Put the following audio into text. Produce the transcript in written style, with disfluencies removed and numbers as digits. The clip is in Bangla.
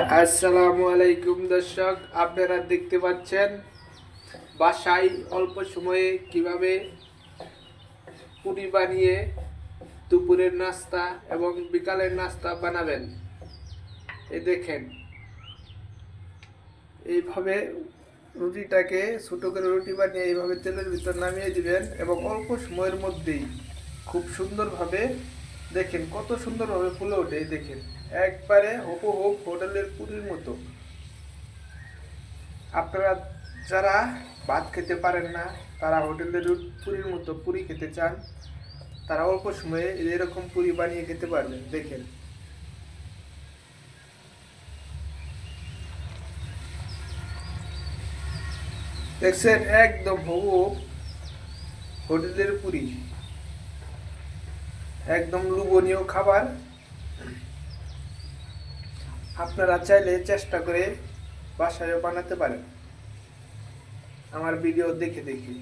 আসসালামু আলাইকুম দর্শক, আপনারা দেখতে পাচ্ছেন বাসায় অল্প সময়ে কিভাবে পুরি বানিয়ে দুপুরের নাস্তা এবং বিকালের নাস্তা বানাবেন। এই দেখেন, এইভাবে রুটিটাকে ছোট করে রুটি বানিয়ে এইভাবে তেলের ভিতর নামিয়ে দিবেন এবং অল্প সময়ের মধ্যেই খুব সুন্দরভাবে দেখেন কত সুন্দরভাবে ফুলে ওঠে। দেখেন, একবারে হুবহু হোটেলের পুরির মতো। আপনারা যারা ভাত খেতে পারেন না, তারা হোটেলের পুরীর মতো পুরি খেতে চান, তারা অল্প সময়ে এরকম পুরি বানিয়ে খেতে পারবেন। দেখেন, দেখছেন, একদম হুবহু হোটেলের পুরি, একদম লোভনীয় খাবার। আপনারা চাইলে চেষ্টা করে বাসায়ও বানাতে পারেন আমার ভিডিও দেখে দেখে।